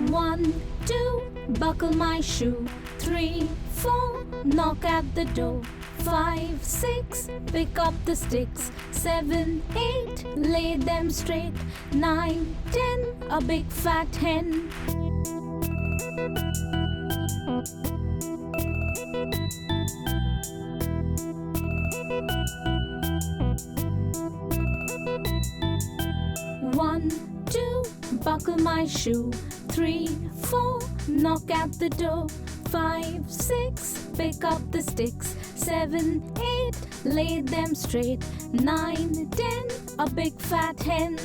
1, 2, buckle my shoe. 3, 4, knock at the door. 5, 6, pick up the sticks. 7, 8, lay them straight. 9, 10, a big fat hen. One, 2, buckle my shoe. 3, 4, knock at the door. 5, 6, pick up the sticks. 7, 8, lay them straight. 9, 10, a big fat hen.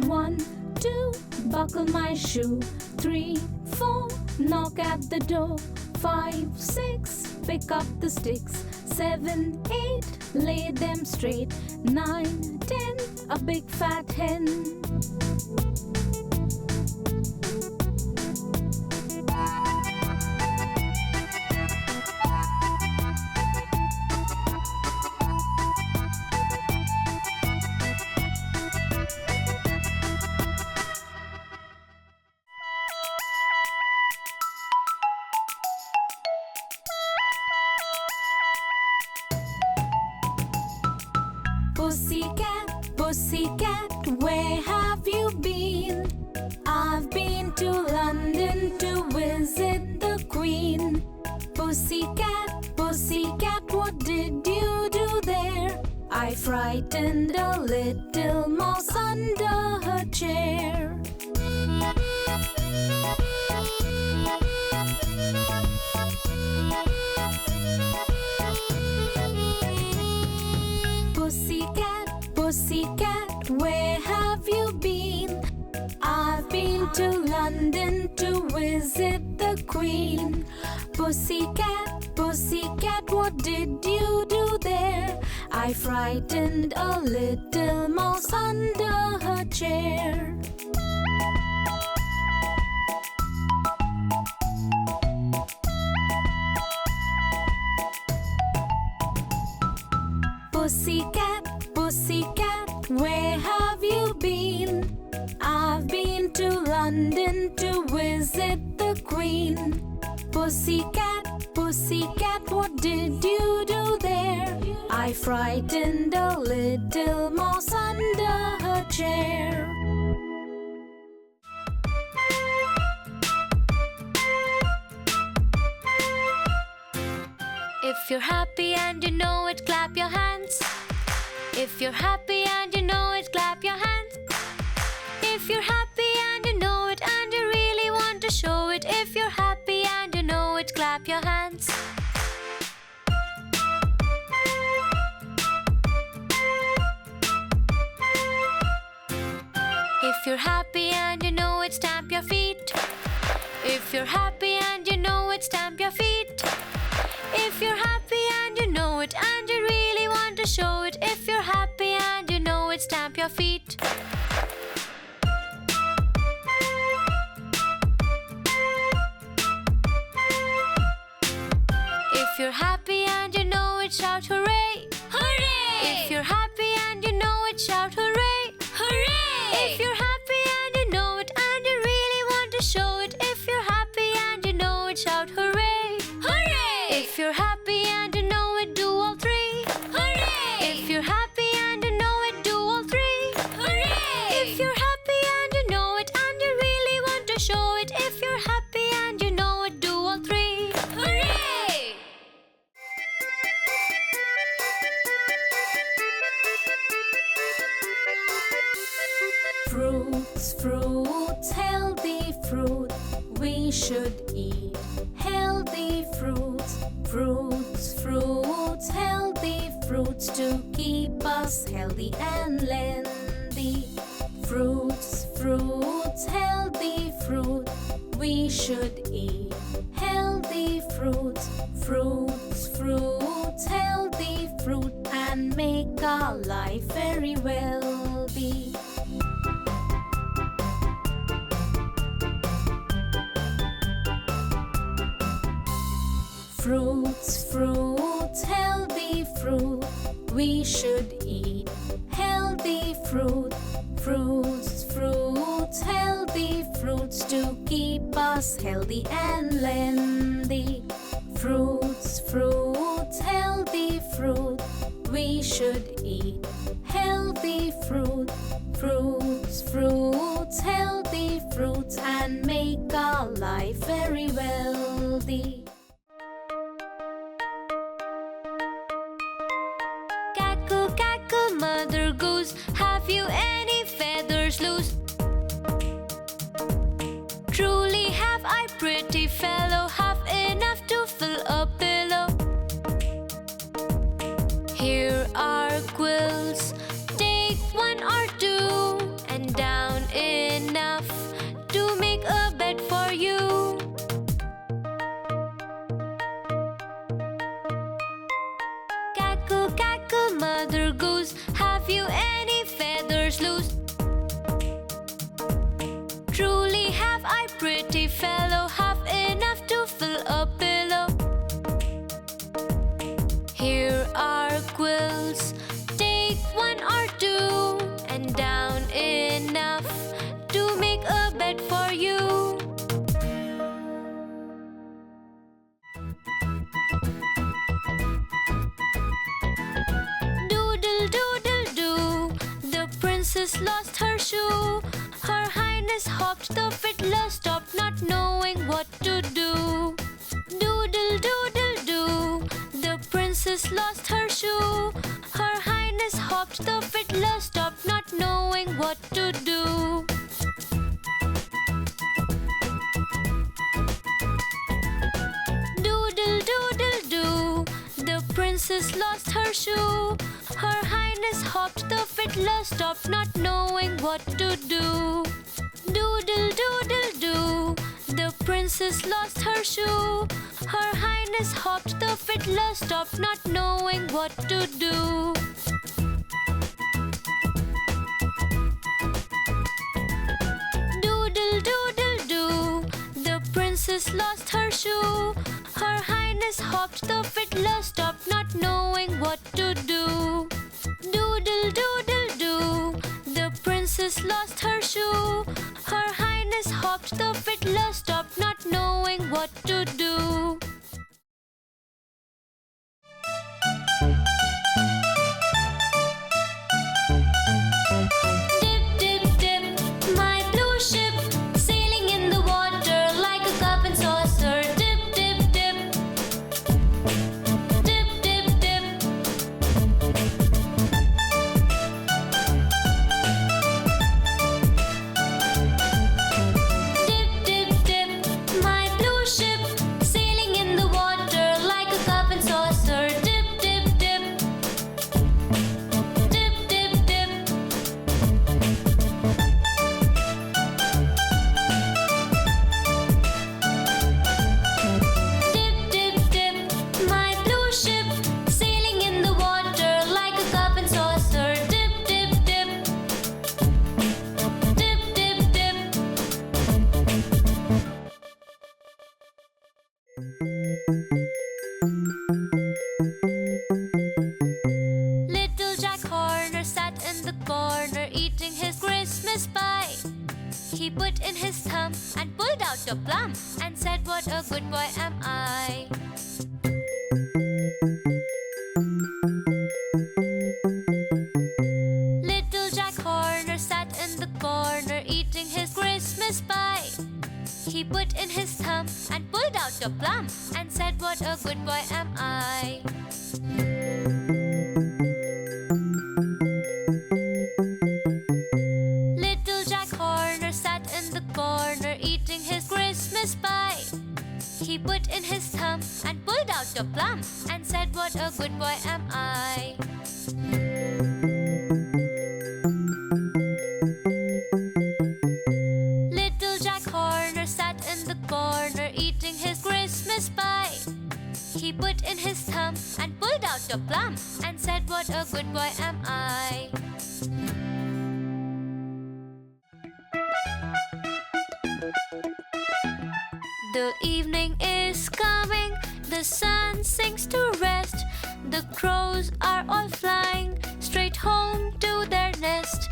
One, 2, buckle my shoe. 3, 4, knock at the door. 5, 6, pick up the sticks. 7, 8, lay them straight. 9, 10, a big fat hen. Pussycat, pussycat, where have you been? I've been to London to visit the Queen. Pussycat, pussycat, what did you do there? I frightened a little mouse under her chair. Pussycat, pussycat, where have you been? I've been to London to visit the Queen. Pussycat, pussycat, what did you do there? I frightened a little mouse under her chair. Pussycat, pussycat, where have you been? I've been to London to visit the Queen. Pussycat, pussycat, what did you do there? I frightened a little mouse under her chair. If you're happy and you know it, clap your hands. If you're happy and you know it, clap your hands. If you're happy and you know it and you really want to show it, if you're happy and you know it, clap your hands. If you're happy and you know it, stamp your feet. If you're happy and you know it, stamp your feet. If you're happy and you know it and you really want to show it, if you're happy and you know it, stamp your feet. If you're happy and you know it, shout hooray! Hooray! If you're happy and you know it, shout hooray! Hooray! If you're happy and you know it and you really want to show it, if you're happy and you know it, shout hooray! Hooray! If you're happy and you know it, do all three. Hooray! If you're happy and you know it, do all three. Hooray! If you're happy and you know it and you really want to show it, if you're happy and you know it, do all three. Hooray! Fruits, fruits, healthy fruit we should eat. Healthy fruits, fruits, fruits, healthy fruits to keep us healthy and lengthy. Fruits, fruits, healthy fruit we should eat. Healthy fruits, fruits, fruits, healthy fruit, and make our our life very wealthy. Fruits, fruits, healthy fruit. We should eat healthy fruit. Fruits, fruits, healthy fruits to keep us healthy and lengthy. Fruits, fruits, healthy fruit. We should eat healthy fruit. Fruits, fruits, healthy fruits, and make our life very wealthy. Cackle, cackle, mother goose, have you any feathers loose? Truly have I, pretty fellow, have enough to fill a pillow. Here are quills, take one or two, and down enough to make a bed for you. Cackle, cackle, mother goose, have you any feathers loose? Truly have I, pretty fellow, have enough to fill a pillow. Here are quills, take one or two, and down enough to make a bed for you. Doodle, doodle, doo, the princess lost her shoe. Her highness hopped, the fiddler stopped, not knowing what to do. Doodle, doodle, doo, the princess lost her shoe. Her highness hopped, the fiddler stopped, not knowing what to do. Doodle, doodle, doo, the princess lost her shoe. Her highness hopped, the fiddler stopped, not knowing what to do. Doodle, doodle, doo, the princess lost her shoe. Her highness hopped, the fiddler stopped, not knowing what to do. Doodle, doodle, doo, the princess lost her shoe. Her highness hopped, the fiddler stopped, not knowing what to do. Doodle, doodle, doo, the princess lost her shoe. Her highness hopped, the fiddler stopped, not knowing what to do. Dip, dip, dip, my blue ship, sailing in the water like a cup and saucer. Dip, dip, dip. Dip, dip, dip. Dip, dip, dip, my blue ship, sailing in the water like a cup and saucer. Dip, dip, dip. Dip, dip, dip. Dip, dip, dip, my blue ship, sailing in the water like a cup and saucer. Dip, dip, dip. Dip, dip, dip. Little Jack Horner sat in the corner eating his Christmas pie. He put in his thumb and pulled out a plum and said, "What a good boy am I." Little Jack Horner sat in the corner eating his Christmas pie. He put in his thumb and pulled out a plum and said, "What a good boy am I." Little Jack Horner sat in the corner eating his Christmas pie. He put in his thumb and pulled out a plum and said, "What a good boy am I." Little Jack Horner sat in the corner eating his Christmas pie. He put in his thumb The evening is coming, the sun sinks to rest. The crows are all flying straight home to their nest.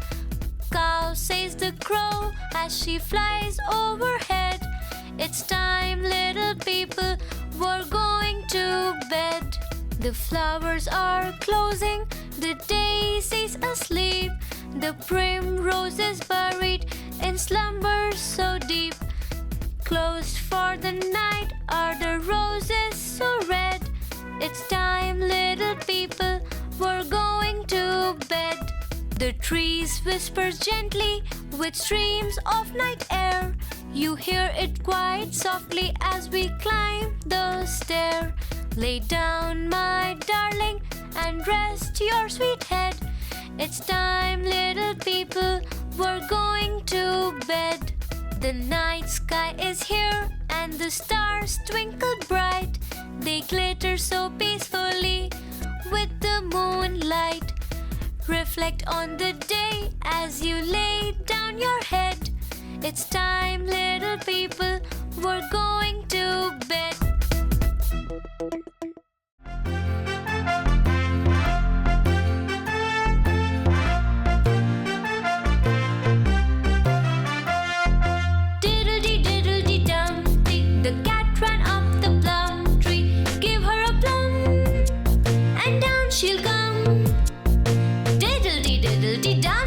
Cow, says the crow as she flies overhead. It's time, little people, we're going to bed. The flowers are closing, the daisy's asleep. The primrose is buried in slumber so deep. Closed for the night are the roses so red. It's time, little people, we're going to bed. The trees whisper gently with streams of night air. You hear it quite softly as we climb the stair. Lay down, my darling, and rest your sweet head. It's time, little people, we're going to bed. The night sky is here and the stars twinkle bright. They glitter so peacefully with the moonlight. Reflect on the day as you lay down your head. It's time, little people, we're going to bed. The cat ran up the plum tree. Give her a plum, and down she'll come. Diddle-dee-diddle-dee-da.